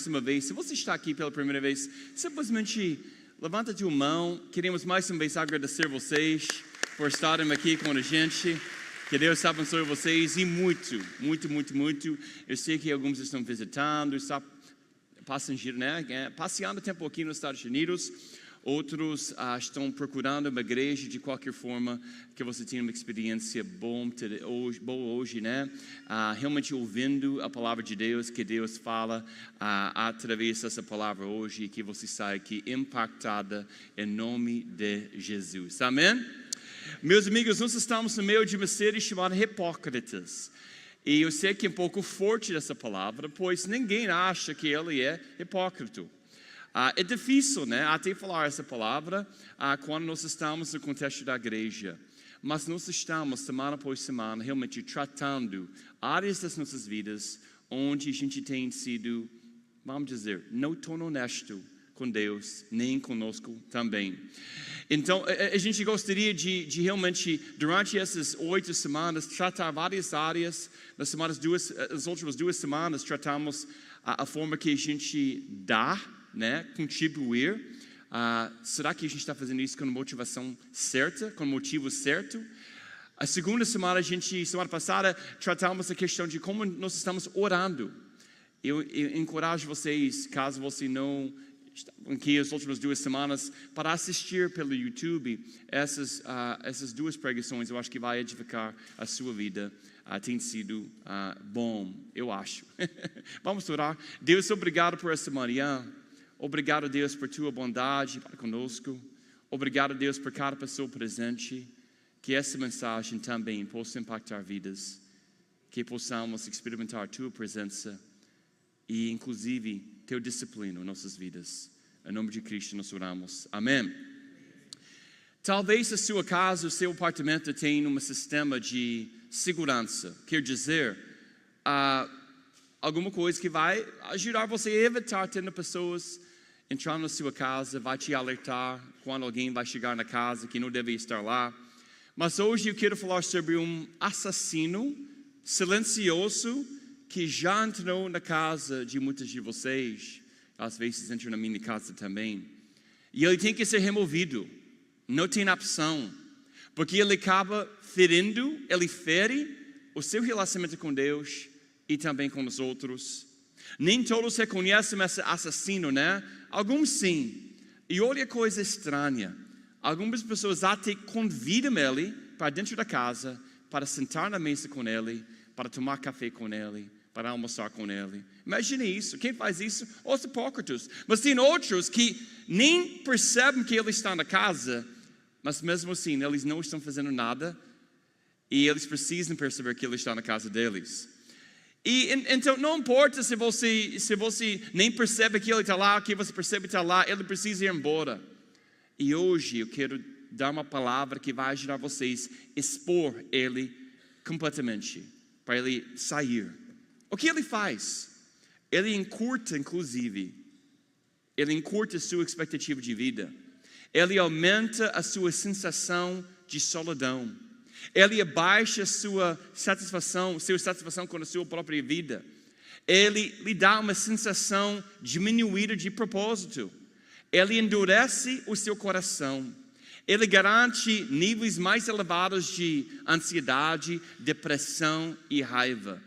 mais uma vez, se você está aqui pela primeira vez, simplesmente levanta a tua mão. Queremos mais uma vez agradecer vocês por estarem aqui com a gente. Que Deus abençoe vocês e muito. Eu sei que alguns estão visitando, passeando tempo aqui nos Estados Unidos. Outros estão procurando uma igreja de qualquer forma, que você tenha uma experiência boa hoje, né? Realmente ouvindo a palavra de Deus, que Deus fala através dessa palavra hoje, que você saia aqui impactada em nome de Jesus. Amém? Meus amigos, nós estamos no meio de uma série chamada Hipócritas. E eu sei que é um pouco forte essa palavra, pois ninguém acha que ele é hipócrita. É difícil, né, até falar essa palavra quando nós estamos no contexto da igreja. Mas nós estamos, semana após semana, realmente tratando áreas das nossas vidas onde a gente tem sido, vamos dizer, não tão honesto com Deus, nem conosco também. Então, a gente gostaria de realmente, durante essas 8 semanas, tratar várias áreas. Nas últimas 2 semanas, tratamos a forma que a gente dá, né, contribuir. Será que a gente está fazendo isso com motivação certa, com motivo certo? A segunda semana, semana passada, tratamos a questão de como nós estamos orando. Eu encorajo vocês, caso você não estavam aqui as últimas 2 semanas, para assistir pelo YouTube essas 2 pregações. Eu acho que vai edificar a sua vida. Tem sido bom, eu acho. Vamos orar. Deus, obrigado por essa manhã. Obrigado, Deus, por tua bondade para conosco. Obrigado, Deus, por cada pessoa presente. Que essa mensagem também possa impactar vidas. Que possamos experimentar tua presença e, inclusive, teu disciplina em nossas vidas. Em nome de Cristo nós oramos. Amém. Talvez a sua casa, o seu apartamento tenha um sistema de segurança. Quer dizer, alguma coisa que vai ajudar você a evitar tendo pessoas entrando na sua casa, vai te alertar quando alguém vai chegar na casa que não deve estar lá. Mas hoje eu quero falar sobre um assassino silencioso que já entrou na casa de muitos de vocês. Às vezes entra na minha casa também. E ele tem que ser removido. Não tem opção. Porque ele acaba ferindo, ele fere o seu relacionamento com Deus e também com os outros. Nem todos reconhecem esse assassino, né? Alguns sim. E olha a coisa estranha. Algumas pessoas até convidam ele para dentro da casa, para sentar na mesa com ele, para tomar café com ele, para almoçar com ele. Imagine isso. Quem faz isso? Os hipócritas. Mas tem outros que nem percebem que ele está na casa, mas mesmo assim eles não estão fazendo nada e eles precisam perceber que ele está na casa deles. E então não importa se você nem percebe que ele está lá, que você percebe que está lá, ele precisa ir embora. E hoje eu quero dar uma palavra que vai ajudar vocês a expor ele completamente, para ele sair. O que ele faz? Ele encurta, inclusive, a sua expectativa de vida. Ele aumenta a sua sensação de solidão. Ele abaixa sua satisfação com a sua própria vida. Ele lhe dá uma sensação diminuída de propósito. Ele endurece o seu coração. Ele garante níveis mais elevados de ansiedade, depressão e raiva.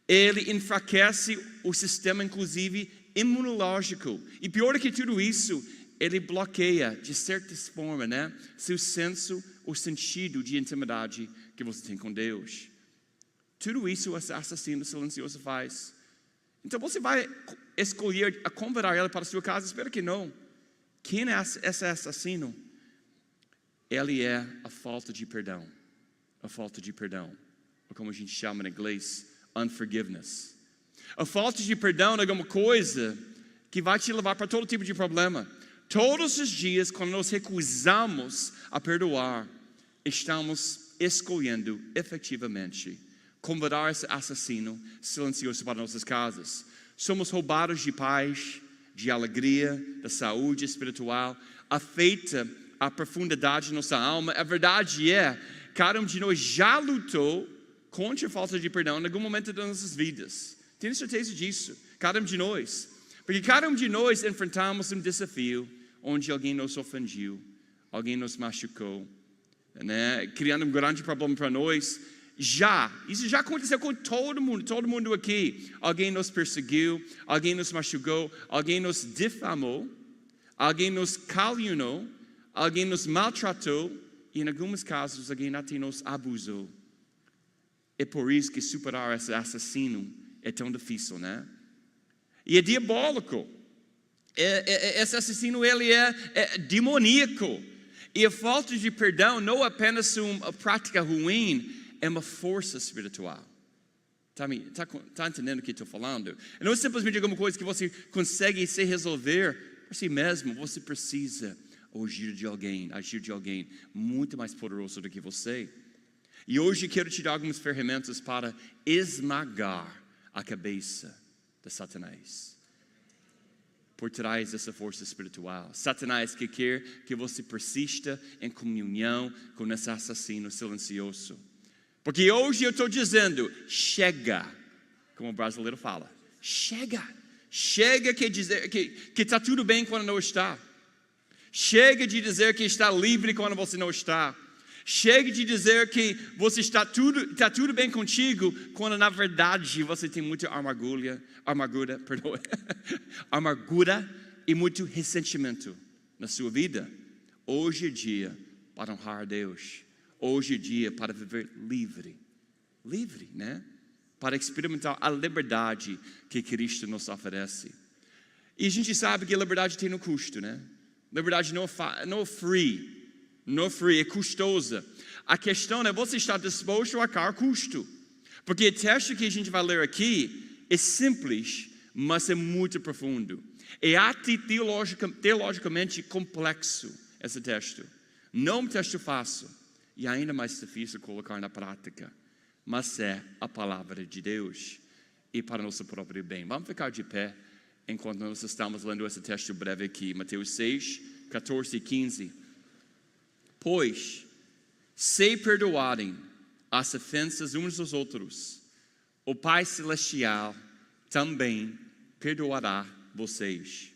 Ele enfraquece o sistema, inclusive, imunológico. E pior do que tudo isso, ele bloqueia, de certa forma, né, o sentido de intimidade que você tem com Deus. Tudo isso esse assassino silencioso faz. Então você vai escolher a convidar ele para a sua casa? Espero que não. Quem é esse assassino? Ele é a falta de perdão. A falta de perdão. Ou como a gente chama em inglês, unforgiveness. A falta de perdão é alguma coisa que vai te levar para todo tipo de problema. Todos os dias, quando nós recusamos a perdoar, estamos escolhendo efetivamente convidar esse assassino silencioso para nossas casas. Somos roubados de paz, de alegria, da saúde espiritual, afeta a profundidade de nossa alma. A verdade é, cada um de nós já lutou contra a falta de perdão em algum momento das nossas vidas. Tenho certeza disso, cada um de nós. Porque cada um de nós enfrentamos um desafio onde alguém nos ofendeu, alguém nos machucou, né? Criando um grande problema para nós. Isso já aconteceu com todo mundo aqui. Alguém nos perseguiu, alguém nos machucou, alguém nos difamou, alguém nos caluniou, alguém nos maltratou e em alguns casos alguém até nos abusou. É por isso que superar esse assassino é tão difícil, né? E é diabólico. Esse assassino, ele é demoníaco. E a falta de perdão não é apenas uma prática ruim, é uma força espiritual. Tá entendendo o que estou falando? Não é simplesmente alguma coisa que você consegue se resolver por si mesmo. Você precisa agir de alguém muito mais poderoso do que você. E hoje quero te dar algumas ferramentas para esmagar a cabeça de Satanás. Por trás dessa força espiritual. Satanás que quer que você persista em comunhão com esse assassino silencioso. Porque hoje eu estou dizendo, chega, como o brasileiro fala, chega. Chega quer dizer que está tudo bem quando não está. Chega de dizer que está livre quando você não está. Chega de dizer que você está tudo bem contigo, quando na verdade você tem muita amargura e muito ressentimento na sua vida. Hoje é dia para honrar Deus. Hoje é dia para viver livre, né? Para experimentar a liberdade que Cristo nos oferece. E a gente sabe que a liberdade tem um custo, né? Liberdade não é free, é custosa. A questão é, você está disposto a arcar custo? Porque o texto que a gente vai ler aqui é simples, mas é muito profundo. É até teologicamente complexo esse texto. Não é um texto fácil. E ainda mais difícil colocar na prática. Mas é a palavra de Deus. E para nosso próprio bem. Vamos ficar de pé enquanto nós estamos lendo esse texto breve aqui. Mateus 6, 14 e 15. Pois, se perdoarem as ofensas uns aos outros, o Pai Celestial também perdoará vocês.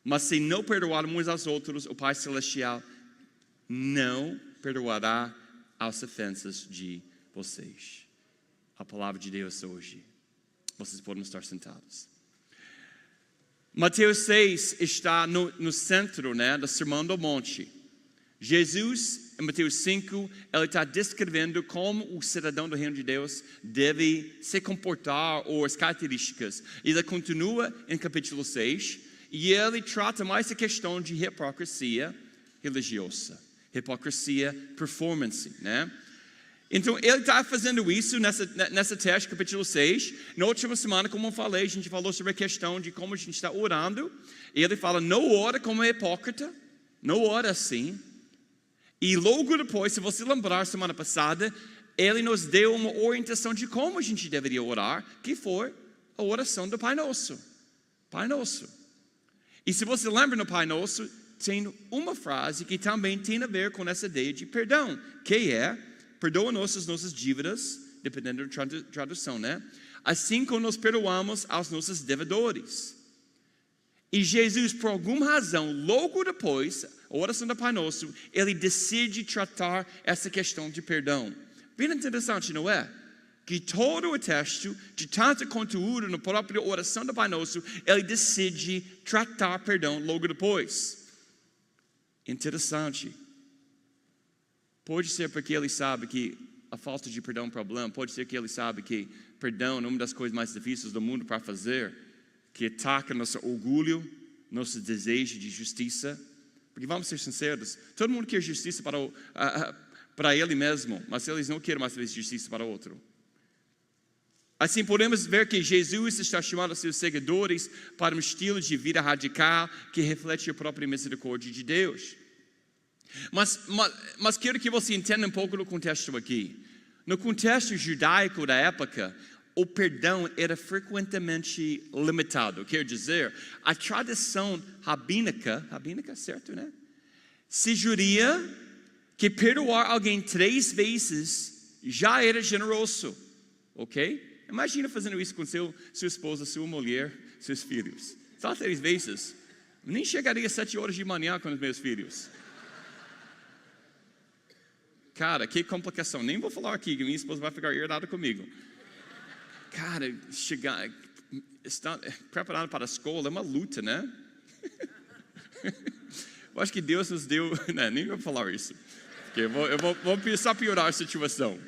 Mas se não perdoarem uns aos outros, o Pai Celestial não perdoará as ofensas de vocês. A palavra de Deus hoje. Vocês podem estar sentados. Mateus 6 está no centro, né, do Sermão do Monte. Jesus, em Mateus 5, ele está descrevendo como o cidadão do reino de Deus deve se comportar, ou as características. Ele continua em capítulo 6, e ele trata mais a questão de hipocrisia religiosa. Hipocrisia, performance, né? Então, ele está fazendo isso nessa texto, capítulo 6. Na última semana, como eu falei, a gente falou sobre a questão de como a gente está orando. E ele fala, não ora como é hipócrita, não ora assim. E logo depois, se você lembrar, semana passada, ele nos deu uma orientação de como a gente deveria orar, que foi a oração do Pai Nosso. Pai Nosso. E se você lembra no Pai Nosso, tem uma frase que também tem a ver com essa ideia de perdão, que é, perdoa-nos as nossas dívidas, dependendo da tradução, né? Assim como nós perdoamos aos nossos devedores. E Jesus, por alguma razão, logo depois, a oração do Pai Nosso, ele decide tratar essa questão de perdão. Bem interessante, não é? Que todo o texto, de tanto conteúdo na própria oração do Pai Nosso, ele decide tratar perdão logo depois. Interessante. Pode ser porque ele sabe que a falta de perdão é um problema. Pode ser que ele sabe que perdão é uma das coisas mais difíceis do mundo para fazer, que ataca nosso orgulho, nosso desejo de justiça. Porque vamos ser sinceros, todo mundo quer justiça para ele mesmo, mas eles não querem mais justiça para o outro. Assim podemos ver que Jesus está chamando seus seguidores para um estilo de vida radical que reflete a própria misericórdia de Deus. Mas quero que você entenda um pouco do contexto aqui. No contexto judaico da época, o perdão era frequentemente limitado. Quer dizer, a tradição rabínica, certo, né? Sugeria que perdoar alguém 3 vezes já era generoso, ok? Imagina fazendo isso com sua esposa, sua mulher, seus filhos. Só 3 vezes. Nem chegaria às 7 horas de manhã com os meus filhos. Cara, que complicação. Nem vou falar aqui, que minha esposa vai ficar irritada comigo. Cara, chegar, estar preparado para a escola é uma luta, né? Eu acho que Deus nos deu... Não, nem vou falar isso. Porque eu vou só piorar a situação.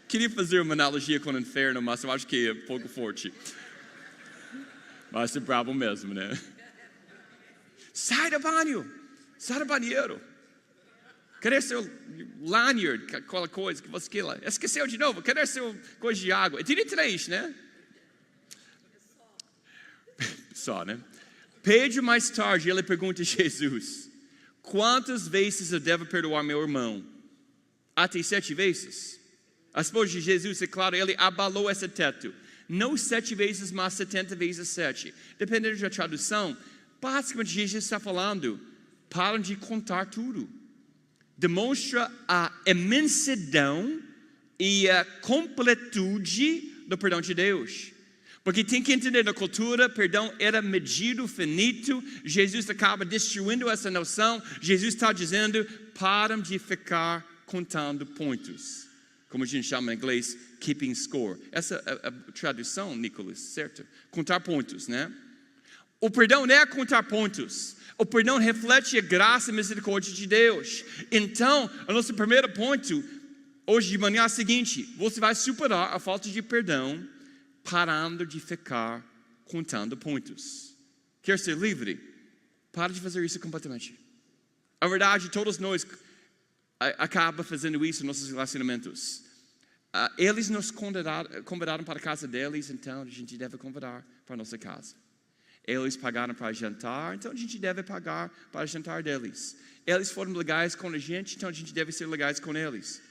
Queria fazer uma analogia com o inferno, mas eu acho que é um pouco forte. Mas é bravo mesmo, né? Sai do banho! Sai do banheiro! Cadê seu lanyard, aquela coisa que você quer? Esqueceu de novo, cadê seu coisa de água? Tirei 3, né? Só, né? Pedro mais tarde, ele pergunta a Jesus: quantas vezes eu devo perdoar meu irmão? Até 7 vezes? A esposa de Jesus, é claro, ele abalou esse teto. Não 7 vezes, mas 70 vezes 7. Dependendo da tradução, basicamente Jesus está falando: param de contar tudo. Demonstra a imensidão e a completude do perdão de Deus. Porque tem que entender, na cultura, perdão era medido, finito. Jesus acaba destruindo essa noção. Jesus está dizendo: param de ficar contando pontos. Como a gente chama em inglês, keeping score. Essa é a tradução, Nicolas, certo? Contar pontos, né? O perdão não é contar pontos. O perdão reflete a graça e a misericórdia de Deus. Então, o nosso primeiro ponto, hoje de manhã é o seguinte: você vai superar a falta de perdão parando de ficar contando pontos. Quer ser livre? Para de fazer isso completamente. A verdade, todos nós acabamos fazendo isso nos nossos relacionamentos. Eles nos convidaram para a casa deles, então a gente deve convidar para a nossa casa. Eles pagaram para jantar, então a gente deve pagar para jantar deles. Eles foram legais com a gente, então a gente deve ser legais com eles.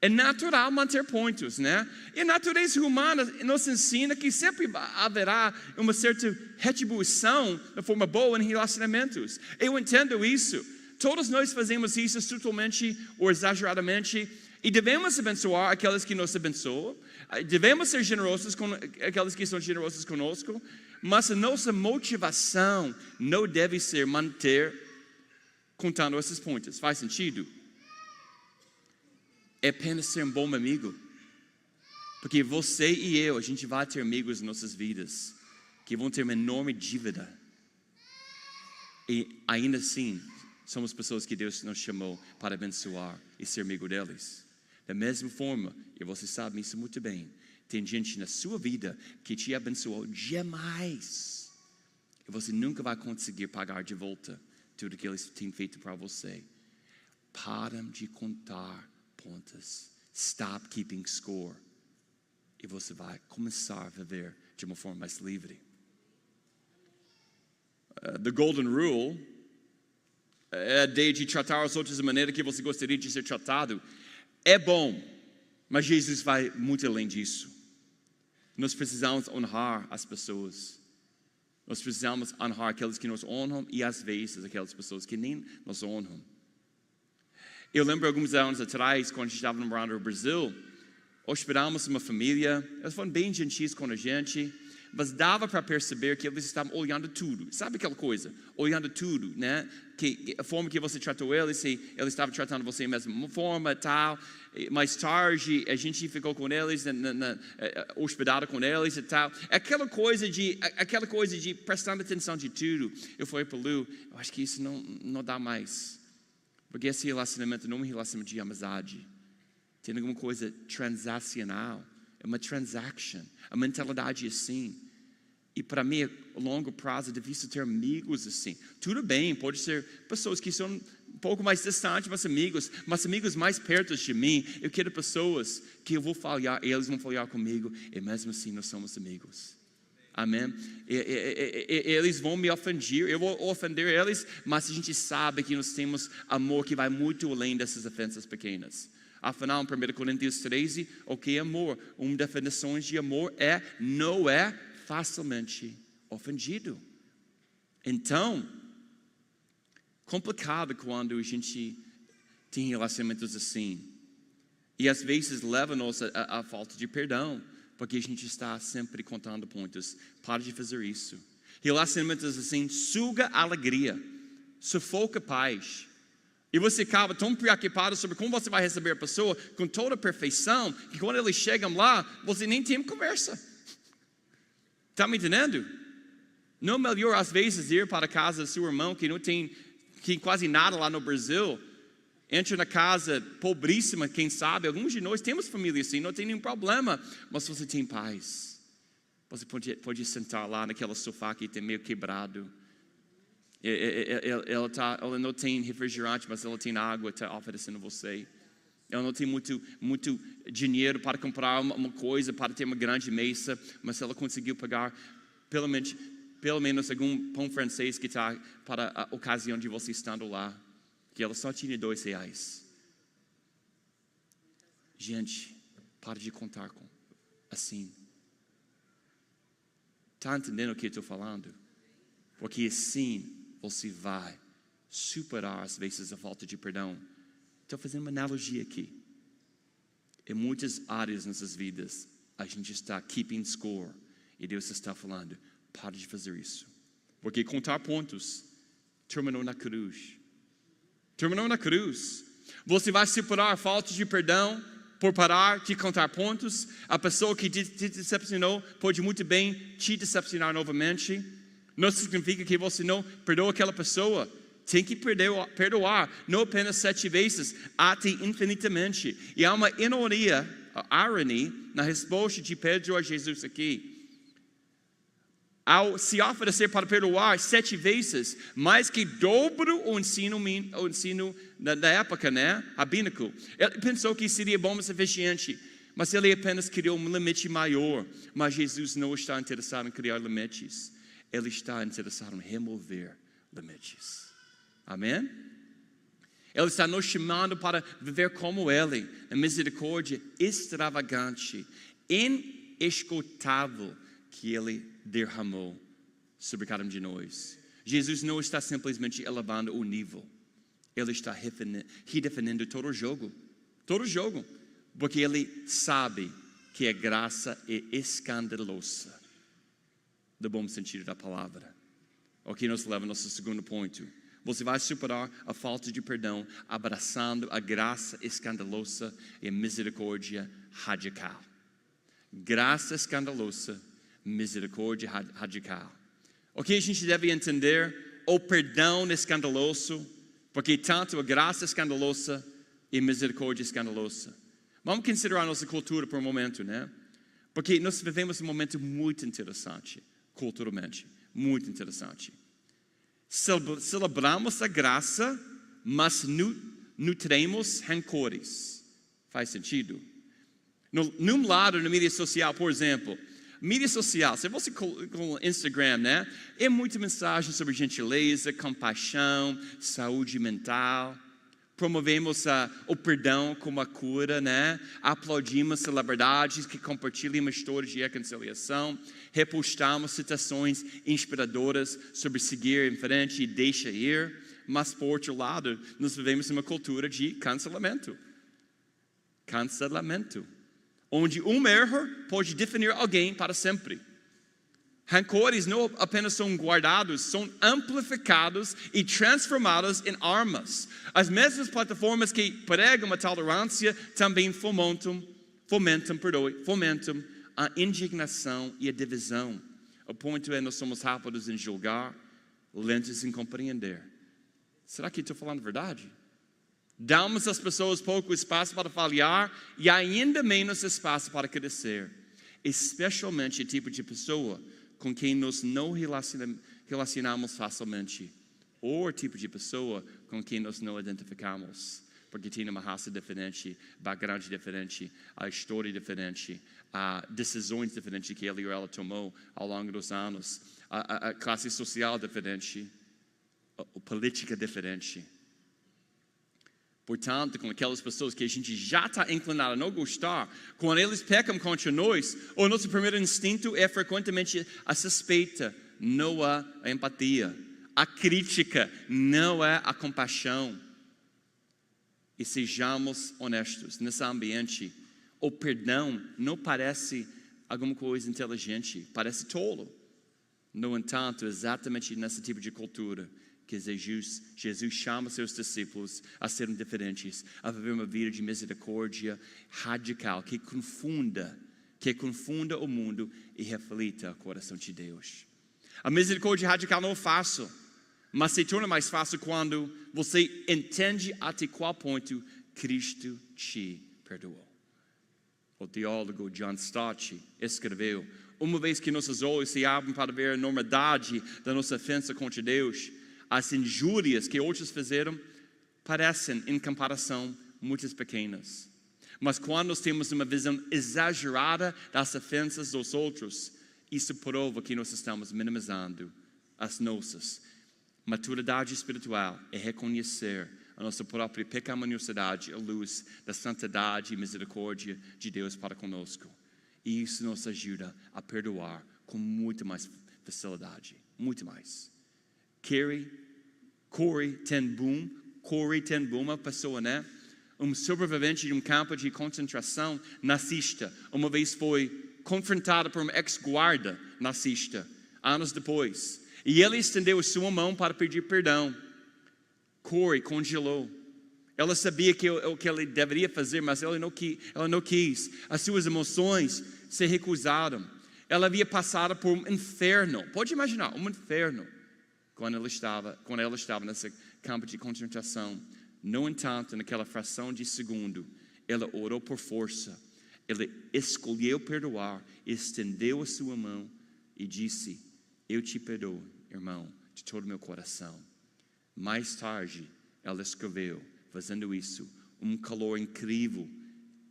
É natural manter pontos, né? E a natureza humana nos ensina que sempre haverá uma certa retribuição de forma boa em relacionamentos. Eu entendo isso. Todos nós fazemos isso totalmente ou exageradamente. E devemos abençoar aqueles que nos abençoam. Devemos ser generosos com aqueles que são generosos conosco. Mas a nossa motivação não deve ser manter contando esses pontos. Faz sentido? É apenas ser um bom amigo. Porque você e eu, a gente vai ter amigos em nossas vidas que vão ter uma enorme dívida. E ainda assim, somos pessoas que Deus nos chamou para abençoar e ser amigo deles. Da mesma forma, e você sabe isso muito bem, tem gente na sua vida que te abençoou demais. E você nunca vai conseguir pagar de volta tudo que eles têm feito para você. Param de contar pontos. Stop keeping score. E você vai começar a viver de uma forma mais livre. The Golden Rule é a ideia de tratar os outros da maneira que você gostaria de ser tratado. É bom, mas Jesus vai muito além disso. Nós precisamos honrar as pessoas. Nós precisamos honrar aqueles que nos honram e às vezes aquelas pessoas que nem nos honram. Eu lembro alguns anos atrás, quando a gente estava morando no Brasil, hospedamos uma família, eles foram bem gentis com a gente, mas dava para perceber que eles estavam olhando tudo. Sabe aquela coisa? Olhando tudo, né? Que a forma que você tratou eles, se eles estavam tratando você da mesma forma e tal. Mais tarde, a gente ficou com eles, hospedado com eles e tal. Aquela coisa de prestando atenção de tudo. Eu falei para o Lu, eu acho que isso não dá mais. Porque esse relacionamento não é um relacionamento de amizade. Tem alguma coisa transacional. É uma transaction. A mentalidade é assim. E para mim, a longo prazo, é difícil ter amigos assim. Tudo bem, pode ser pessoas que são um pouco mais distantes, mas amigos mais perto de mim. Eu quero pessoas que eu vou falhar, eles vão falhar comigo, e mesmo assim nós somos amigos. Amém? Eles vão me ofender, eu vou ofender eles, mas a gente sabe que nós temos amor que vai muito além dessas ofensas pequenas. Afinal, em 1 Coríntios 13, o que é amor? Uma das definições de amor não é facilmente ofendido. Então, complicado quando a gente tem relacionamentos assim. E às vezes leva-nos a falta de perdão, porque a gente está sempre contando pontos. Para de fazer isso. Relacionamentos assim, suga alegria, sufoca paz. E você acaba tão preocupado sobre como você vai receber a pessoa com toda a perfeição, que quando eles chegam lá, você nem tem conversa. Está me entendendo? Não é melhor às vezes ir para a casa do seu irmão que não tem quase nada lá no Brasil, entra na casa pobríssima, quem sabe, alguns de nós temos família assim, não tem nenhum problema, mas você tem paz. Você pode sentar lá naquela sofá que tem meio quebrado. Ela não tem refrigerante, mas ela tem água, está oferecendo a você. Ela não tem muito dinheiro para comprar uma coisa, para ter uma grande mesa, mas ela conseguiu pagar pelo menos algum pão francês que está para a ocasião de você estando lá. Que ela só tinha R$2. Gente, para de contar com assim. Está entendendo o que eu estou falando? Porque assim você vai superar às vezes a falta de perdão. Estou fazendo uma analogia aqui. Em muitas áreas nas nossas vidas, a gente está keeping score. E Deus está falando, pare de fazer isso. Porque contar pontos terminou na cruz. Terminou na cruz. Você vai superar a falta de perdão por parar de contar pontos. A pessoa que te decepcionou pode muito bem te decepcionar novamente. Não significa que você não perdoa aquela pessoa. Tem que perdoar, não apenas 7 vezes, até infinitamente. E há uma ironia na resposta de Pedro a Jesus aqui. Ao se oferecer para perdoar 7 vezes, mais que dobro o ensino da época, né? Rabínico. Ele pensou que seria bom e suficiente, mas ele apenas criou um limite maior. Mas Jesus não está interessado em criar limites. Ele está interessado em remover limites. Amém? Ele está nos chamando para viver como Ele, em misericórdia extravagante, inesgotável, que Ele derramou sobre cada um de nós. Jesus não está simplesmente elevando o nível. Ele está redefinindo todo o jogo. Todo o jogo. Porque Ele sabe que a graça é escandalosa. No bom sentido da palavra. O que nos leva ao nosso segundo ponto. Você vai superar a falta de perdão abraçando a graça escandalosa e a misericórdia radical. Graça escandalosa, misericórdia radical. O que a gente deve entender? O perdão escandaloso, porque tanto a graça escandalosa e a misericórdia escandalosa. Vamos considerar nossa cultura por um momento, né? Porque nós vivemos um momento muito interessante, culturalmente, muito interessante. Celebramos a graça, mas nutremos rancores. Faz sentido? Num lado, na mídia social, por exemplo, mídia social, se você com o Instagram, né? É muita mensagem sobre gentileza, compaixão, saúde mental. Promovemos o perdão como a cura, né? Aplaudimos celebridades que compartilham uma história de reconciliação. Repostamos citações inspiradoras sobre seguir em frente e deixa ir. Mas, por outro lado, nós vivemos uma cultura de cancelamento. Cancelamento. Onde um erro pode definir alguém para sempre. Rancores não apenas são guardados, são amplificados e transformados em armas. As mesmas plataformas que pregam a tolerância também fomentam a indignação e a divisão. O ponto é, nós somos rápidos em julgar, lentos em compreender. Será que estou falando a verdade? Damos às pessoas pouco espaço para falhar e ainda menos espaço para crescer. Especialmente o tipo de pessoa com quem nós não relacionamos facilmente. Ou o tipo de pessoa com quem nós não identificamos. Porque tem uma raça diferente, background diferente, a história diferente, decisões diferentes que ele ou ela tomou ao longo dos anos, a classe social diferente, a política diferente. Portanto, com aquelas pessoas que a gente já está inclinado a não gostar, quando eles pecam contra nós, o nosso primeiro instinto é frequentemente a suspeita, não a empatia. A crítica, não é a compaixão. E sejamos honestos, nesse ambiente, o perdão não parece alguma coisa inteligente, parece tolo. No entanto, exatamente nesse tipo de cultura que Jesus chama seus discípulos a serem diferentes, a viver uma vida de misericórdia radical, que confunda o mundo e reflita o coração de Deus. A misericórdia radical não é fácil, mas se torna mais fácil quando você entende até qual ponto Cristo te perdoou. O teólogo John Stott escreveu: uma vez que nossos olhos se abrem para ver a enormidade da nossa ofensa contra Deus, as injúrias que outros fizeram parecem, em comparação, muito pequenas. Mas quando nós temos uma visão exagerada das ofensas dos outros, isso prova que nós estamos minimizando as nossas. Maturidade espiritual é reconhecer a nossa própria pecaminosidade à luz da santidade e misericórdia de Deus para conosco. E isso nos ajuda a perdoar com muito mais facilidade, muito mais. Corrie ten Boom, uma pessoa, né? Um sobrevivente de um campo de concentração nazista, uma vez foi confrontada por um ex-guarda nazista, anos depois. E ele estendeu sua mão para pedir perdão. Corrie congelou. Ela sabia o que ele deveria fazer, mas ela não quis. As suas emoções se recusaram. Ela havia passado por um inferno. Pode imaginar, um inferno. Quando ela estava nesse campo de concentração. No entanto, naquela fração de segundo, ela orou por força. Ela escolheu perdoar, estendeu a sua mão e disse: eu te perdoo, irmão, de todo o meu coração. Mais tarde, ela escreveu, fazendo isso, um calor incrível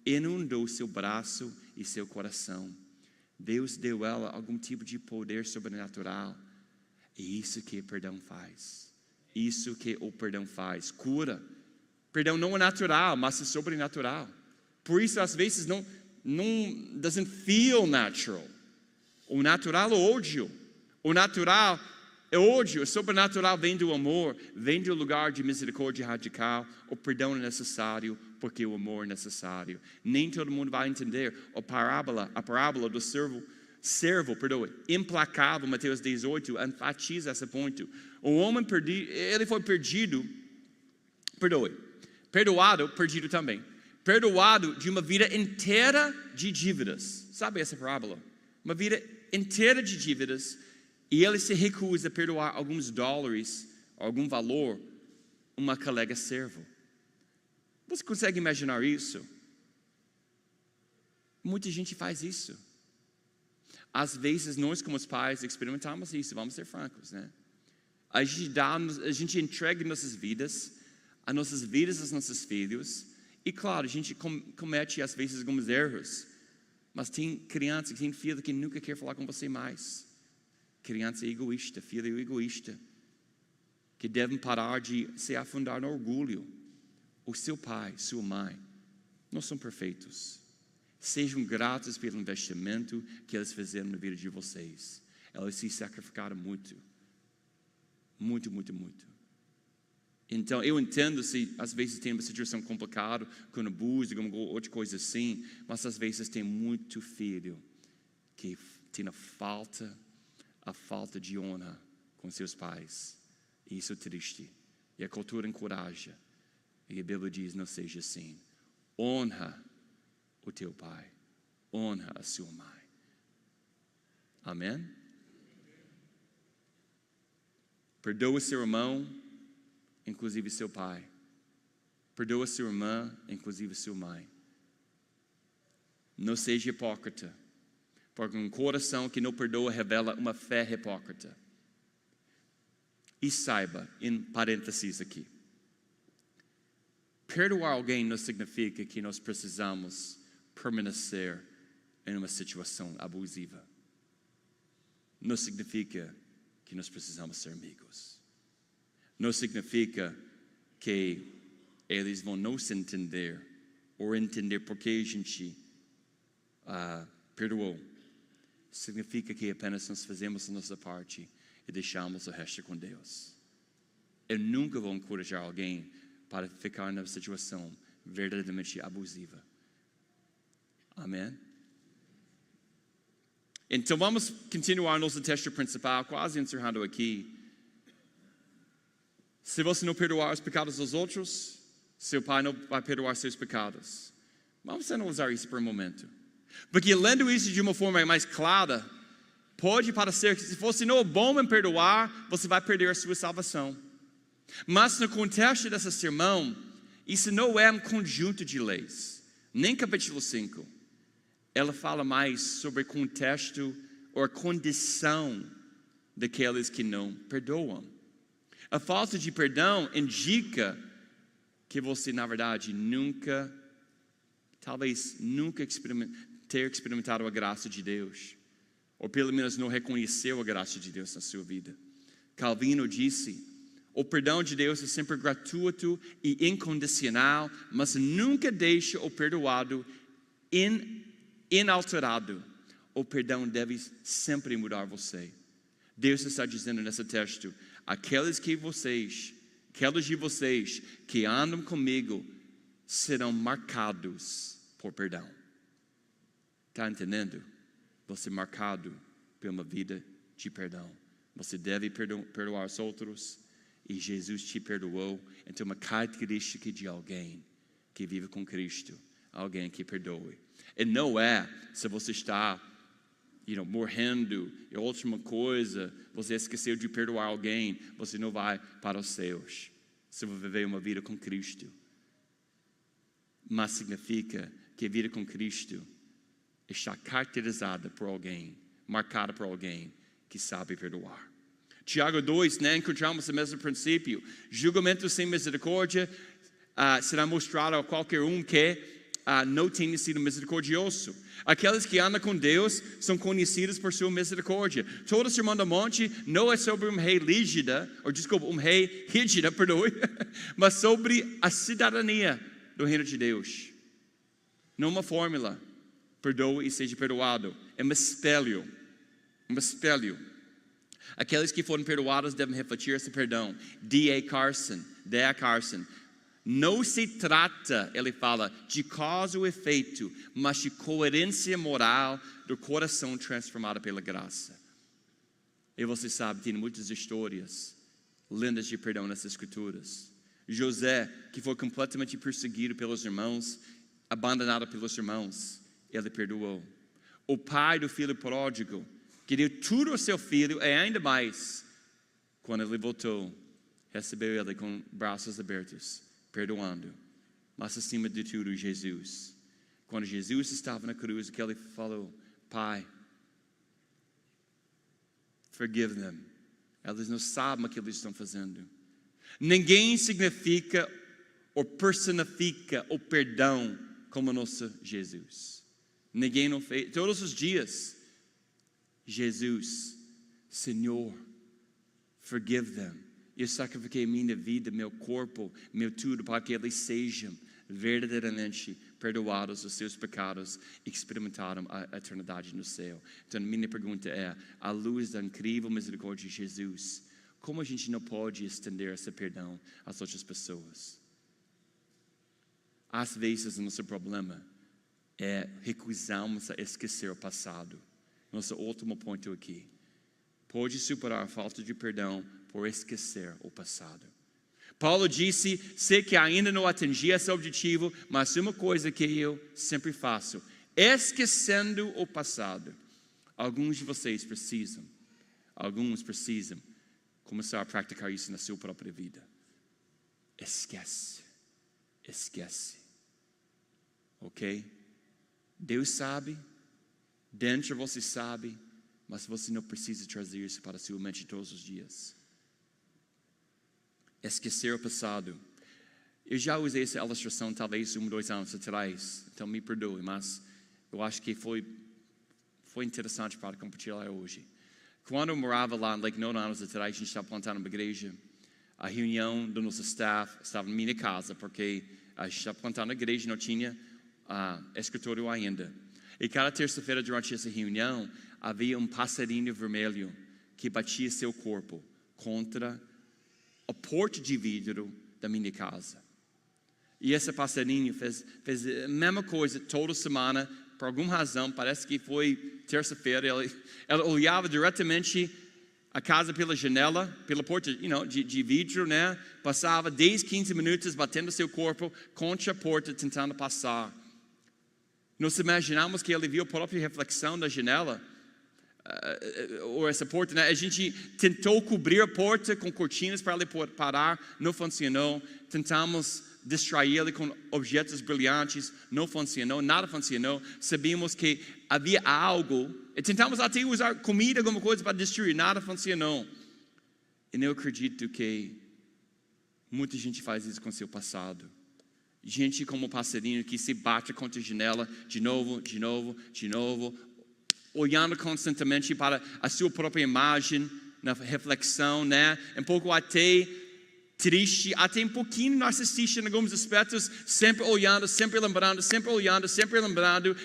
inundou seu braço e seu coração. Deus deu a ela algum tipo de poder sobrenatural. E isso que o perdão faz. Isso que o perdão faz. Cura. Perdão não é natural, mas é sobrenatural. Por isso, às vezes, não doesn't feel natural. O natural é ódio. O natural é ódio. O sobrenatural vem do amor, vem do lugar de misericórdia radical. O perdão é necessário, porque o amor é necessário. Nem todo mundo vai entender a parábola do servo implacável, Mateus 18, enfatiza esse ponto. O homem perdido, ele foi perdoado, perdido também. Perdoado de uma vida inteira de dívidas. Sabe essa parábola? Uma vida inteira de dívidas. E ele se recusa a perdoar alguns dólares, algum valor, uma colega servo. Você consegue imaginar isso? Muita gente faz isso. Às vezes nós como os pais experimentamos isso, vamos ser francos, né? A gente entrega nossas vidas aos nossos filhos. E claro, a gente comete às vezes alguns erros. Mas tem criança, tem filho que nunca quer falar com você mais. Criança egoísta, filho egoísta. Que devem parar de se afundar no orgulho. O seu pai, sua mãe, não são perfeitos. Sejam gratos pelo investimento que eles fizeram na vida de vocês. Eles se sacrificaram muito. Muito, muito, muito. Então, eu entendo se às vezes tem uma situação complicada, com abuso, alguma outra coisa assim, mas às vezes tem muito filho que tem a falta de honra com seus pais. E isso é triste. E a cultura encoraja. E a Bíblia diz, não seja assim. Honra o teu pai. Honra a sua mãe. Amém? Perdoa seu irmão, inclusive seu pai. Perdoa sua irmã, inclusive sua mãe. Não seja hipócrita, porque um coração que não perdoa revela uma fé hipócrita. E saiba, em parênteses aqui, perdoar alguém não significa que nós precisamos permanecer em uma situação abusiva. Não significa que nós precisamos ser amigos. Não significa que eles vão não se entender ou entender por que a gente perdoou. Significa que apenas nós fazemos a nossa parte e deixamos o resto com Deus. Eu nunca vou encorajar alguém para ficar numa situação verdadeiramente abusiva. Amém? Então vamos continuar nosso texto principal, quase encerrando aqui. Se você não perdoar os pecados dos outros, seu pai não vai perdoar seus pecados. Vamos analisar isso por um momento. Porque lendo isso de uma forma mais clara, pode parecer que se você não é bom em perdoar, você vai perder a sua salvação. Mas no contexto dessa sermão, isso não é um conjunto de leis. Nem capítulo 5. Ela fala mais sobre o contexto ou a condição daqueles que não perdoam. A falta de perdão indica que você, na verdade, talvez nunca ter experimentado a graça de Deus. Ou pelo menos não reconheceu a graça de Deus na sua vida. Calvino disse, o perdão de Deus é sempre gratuito e incondicional, mas nunca deixa o perdoado inalterado. O perdão deve sempre mudar você. Deus está dizendo nesse texto, aqueles de vocês que andam comigo serão marcados por perdão. Está entendendo? Você é marcado por uma vida de perdão. Você deve perdoar os outros e Jesus te perdoou. Então uma característica de alguém que vive com Cristo, alguém que perdoe. E não é se você está morrendo, e última coisa, você esqueceu de perdoar alguém, você não vai para os céus. Você vai viver uma vida com Cristo. Mas significa que a vida com Cristo está caracterizada por alguém, marcada por alguém que sabe perdoar. Tiago 2, encontramos o mesmo princípio. Julgamento sem misericórdia será mostrado a qualquer que não tenha sido misericordioso. Aqueles que andam com Deus são conhecidos por sua misericórdia. Todo o Sermão do Monte não é sobre um rei rígida, mas sobre a cidadania do reino de Deus. Não uma fórmula, perdoe e seja perdoado. É um espelho. Aqueles que foram perdoados devem refletir esse perdão. D.A. Carson. Não se trata, ele fala, de causa ou efeito, mas de coerência moral do coração transformado pela graça. E você sabe, tem muitas histórias lindas de perdão nas Escrituras. José, que foi completamente perseguido pelos irmãos, abandonado pelos irmãos, ele perdoou. O pai do filho pródigo, que deu tudo ao seu filho e ainda mais, quando ele voltou, recebeu ele com braços abertos, perdoando. Mas acima de tudo, Jesus. Quando Jesus estava na cruz, que ele falou, Pai, forgive them. Eles não sabem o que eles estão fazendo. Ninguém significa ou personifica o perdão como nosso Jesus. Ninguém não fez. Todos os dias, Jesus, Senhor, forgive them. Eu sacrifiquei minha vida, meu corpo, meu tudo, para que eles sejam verdadeiramente perdoados dos seus pecados e experimentaram a eternidade no céu. Então, minha pergunta é, à luz da incrível misericórdia de Jesus, como a gente não pode estender esse perdão às outras pessoas? Às vezes, o nosso problema é recusarmos a esquecer o passado. Nosso último ponto aqui. Pode superar a falta de perdão por esquecer o passado. Paulo disse, sei que ainda não atingi esse objetivo, mas uma coisa que eu sempre faço, esquecendo o passado. Alguns de vocês precisam começar a praticar isso na sua própria vida. Esquece. Ok? Deus sabe, dentro você sabe, mas você não precisa trazer isso para a sua mente todos os dias. Esquecer o passado. Eu já usei essa ilustração talvez 1 ou 2 anos atrás, então me perdoe, mas eu acho que foi interessante para compartilhar hoje. Quando eu morava lá em Lake Nona anos atrás, a gente estava plantando uma igreja, a reunião do nosso staff estava na minha casa, porque a gente estava plantando a igreja e não tinha escritório ainda. E cada terça-feira durante essa reunião, havia um passarinho vermelho que batia seu corpo contra a porta de vidro da minha casa. E esse passarinho fez a mesma coisa toda semana por alguma razão, parece que foi terça-feira, ela olhava diretamente a casa pela janela, pela porta, de vidro, né? Passava 10, 15 minutos batendo seu corpo contra a porta, tentando passar. Nós imaginamos que ele viu a própria reflexão da janela, ou essa porta, né? A gente tentou cobrir a porta com cortinas para ele parar, não funcionou. Tentamos distrair ele com objetos brilhantes, não funcionou, nada funcionou. Sabíamos que havia algo, e tentamos até usar comida, alguma coisa para destruir, nada funcionou. E eu acredito que muita gente faz isso com seu passado. Gente como o passarinho que se bate contra a janela de novo, olhando constantemente para a sua própria imagem, na reflexão, né? Um pouco até triste, até um pouquinho narcisista em alguns aspectos, sempre olhando, sempre lembrando,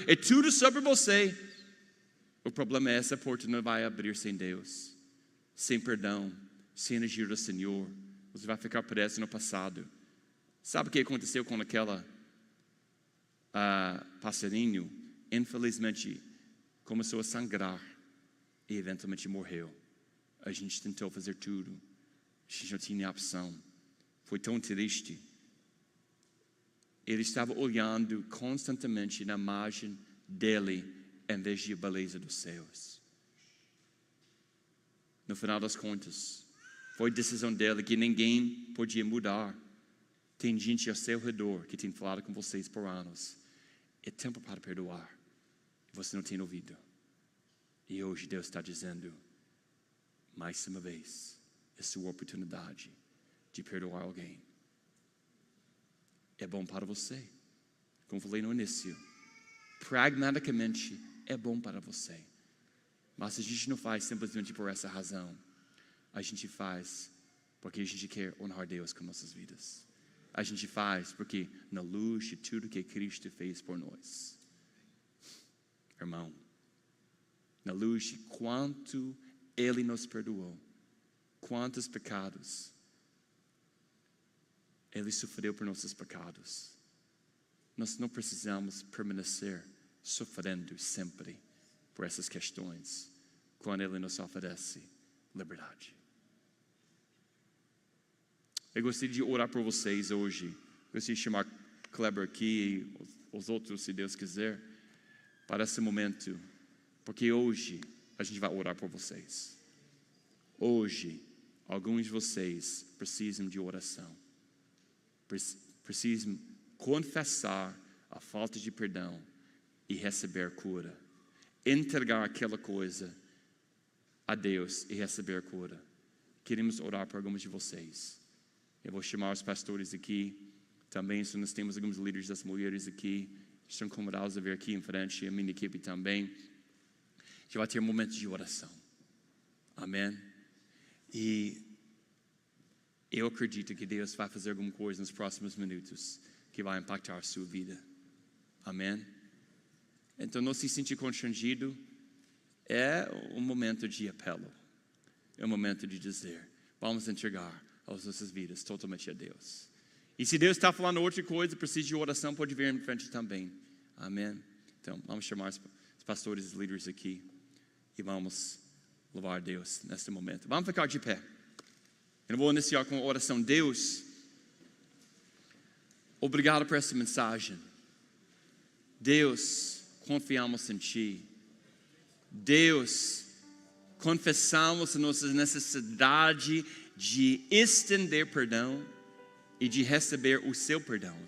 é tudo sobre você. O problema é essa porta não vai abrir sem Deus, sem perdão, sem energia do Senhor. Você vai ficar preso no passado. Sabe o que aconteceu com aquela passarinho? Infelizmente, começou a sangrar e eventualmente morreu. A gente tentou fazer tudo. A gente não tinha opção. Foi tão triste. Ele estava olhando constantemente na imagem dele em vez de a beleza dos céus. No final das contas, foi decisão dele que ninguém podia mudar. Tem gente ao seu redor que tem falado com vocês por anos. É tempo para perdoar. Você não tem ouvido. E hoje Deus está dizendo, mais uma vez, é sua oportunidade de perdoar alguém. É bom para você. Como falei no início, pragmaticamente é bom para você. Mas a gente não faz simplesmente por essa razão. A gente faz porque a gente quer honrar Deus com nossas vidas. A gente faz porque na luz de tudo que Cristo fez por nós. Irmão, na luz de quanto Ele nos perdoou, quantos pecados Ele sofreu por nossos pecados. Nós não precisamos permanecer sofrendo sempre por essas questões, quando Ele nos oferece liberdade. Eu gostaria de orar por vocês hoje. Eu gostaria de chamar Kleber aqui e os outros, se Deus quiser, para esse momento. Porque hoje a gente vai orar por vocês. Hoje, alguns de vocês precisam de oração. Precisam confessar a falta de perdão e receber cura. Entregar aquela coisa a Deus e receber cura. Queremos orar por alguns de vocês. Eu vou chamar os pastores aqui. Também, se nós temos alguns líderes das mulheres aqui, estão convidados a vir aqui em frente, a minha equipe também. A gente vai ter um momento de oração. Amém? E eu acredito que Deus vai fazer alguma coisa nos próximos minutos que vai impactar a sua vida. Amém? Então, não se sentir constrangido. É um momento de apelo. É um momento de dizer, vamos entregar as nossas vidas totalmente a Deus. E se Deus está falando outra coisa, precisa de oração, pode vir em frente também. Amém? Então, vamos chamar os pastores e líderes aqui. E vamos louvar a Deus neste momento. Vamos ficar de pé. Eu vou iniciar com a oração. Deus, obrigado por essa mensagem. Deus, confiamos em Ti. Deus, confessamos a nossa necessidade de estender perdão e de receber o Seu perdão.